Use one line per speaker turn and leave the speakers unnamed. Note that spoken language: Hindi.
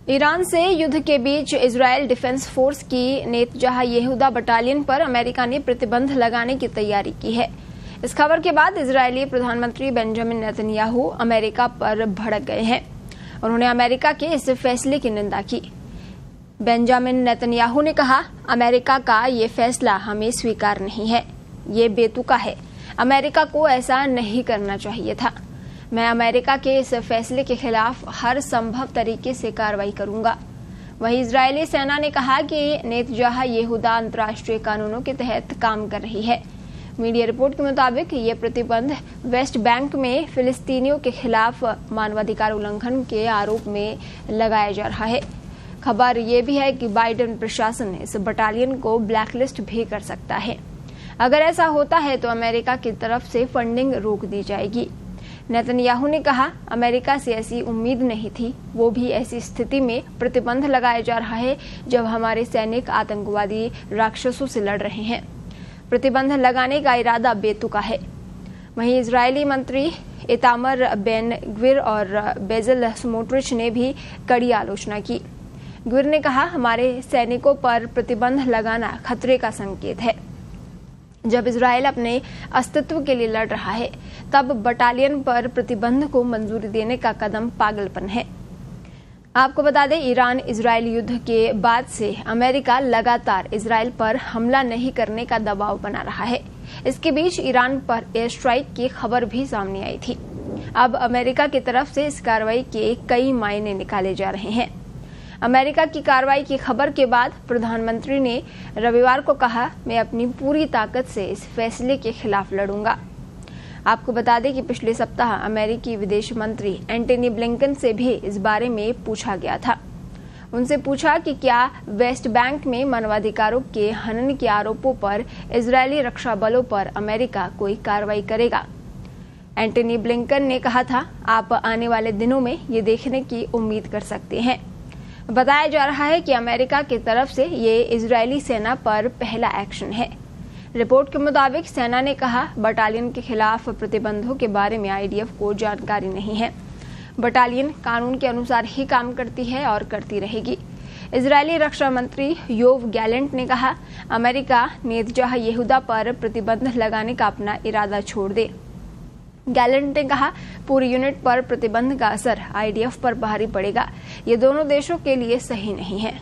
ईरान से युद्ध के बीच इजरायल डिफेंस फोर्स की नेतन्याहू यहूदा बटालियन पर अमेरिका ने प्रतिबंध लगाने की तैयारी की है। इस खबर के बाद इजरायली प्रधानमंत्री बेंजामिन नेतन्याहू अमेरिका पर भड़क गए हैं। उन्होंने अमेरिका के इस फैसले की निंदा की। बेंजामिन नेतन्याहू ने कहा, अमेरिका का ये फैसला हमें स्वीकार नहीं है, ये बेतुका है। अमेरिका को ऐसा नहीं करना चाहिए था। मैं अमेरिका के इस फैसले के खिलाफ हर संभव तरीके से कार्रवाई करूंगा। वहीं इजरायली सेना ने कहा कि नेतन्याहू यहूदा अंतर्राष्ट्रीय कानूनों के तहत काम कर रही है। मीडिया रिपोर्ट के मुताबिक ये प्रतिबंध वेस्ट बैंक में फिलिस्तीनियों के खिलाफ मानवाधिकार उल्लंघन के आरोप में लगाया जा रहा है। खबर ये भी है कि बाइडेन प्रशासन इस बटालियन को ब्लैकलिस्ट भी कर सकता है। अगर ऐसा होता है तो अमेरिका की तरफ से फंडिंग रोक दी जाएगी। नेतन्याहू ने कहा, अमेरिका से ऐसी उम्मीद नहीं थी, वो भी ऐसी स्थिति में प्रतिबंध लगाया जा रहा है जब हमारे सैनिक आतंकवादी राक्षसों से लड़ रहे हैं। प्रतिबंध लगाने का इरादा बेतुका है। वहीं इजरायली मंत्री इतामर बेन ग्विर और बेजल स्मोट्रिच ने भी कड़ी आलोचना की। ग्विर ने कहा, हमारे सैनिकों पर प्रतिबंध लगाना खतरे का संकेत है। जब इजरायल अपने अस्तित्व के लिए लड़ रहा है, तब बटालियन पर प्रतिबंध को मंजूरी देने का कदम पागलपन है। आपको बता दें, ईरान इजरायल युद्ध के बाद से अमेरिका लगातार इजरायल पर हमला नहीं करने का दबाव बना रहा है। इसके बीच ईरान पर एयर स्ट्राइक की खबर भी सामने आई थी। अब अमेरिका की तरफ से इस कार्रवाई के कई मायने निकाले जा रहे हैं। अमेरिका की कार्रवाई की खबर के बाद प्रधानमंत्री ने रविवार को कहा, मैं अपनी पूरी ताकत से इस फैसले के खिलाफ लड़ूंगा। आपको बता दें कि पिछले सप्ताह अमेरिकी विदेश मंत्री एंटनी ब्लिंकन से भी इस बारे में पूछा गया था। उनसे पूछा कि क्या वेस्ट बैंक में मानवाधिकारों के हनन के आरोपों पर इजरायली रक्षा बलों पर अमेरिका कोई कार्रवाई करेगा। एंटनी ब्लिंकन ने कहा था, आप आने वाले दिनों में ये देखने की उम्मीद कर सकते हैं। बताया जा रहा है कि अमेरिका की तरफ से ये इजरायली सेना पर पहला एक्शन है। रिपोर्ट के मुताबिक सेना ने कहा, बटालियन के खिलाफ प्रतिबंधों के बारे में आईडीएफ को जानकारी नहीं है। बटालियन कानून के अनुसार ही काम करती है और करती रहेगी। इजरायली रक्षा मंत्री योव गैलेंट ने कहा, अमेरिका नेतन्याहू यहूदा पर प्रतिबंध लगाने का अपना इरादा छोड़ दे। गैलेंट ने कहा, पूरी यूनिट पर प्रतिबंध का असर आईडीएफ पर भारी पड़ेगा। ये दोनों देशों के लिए सही नहीं है।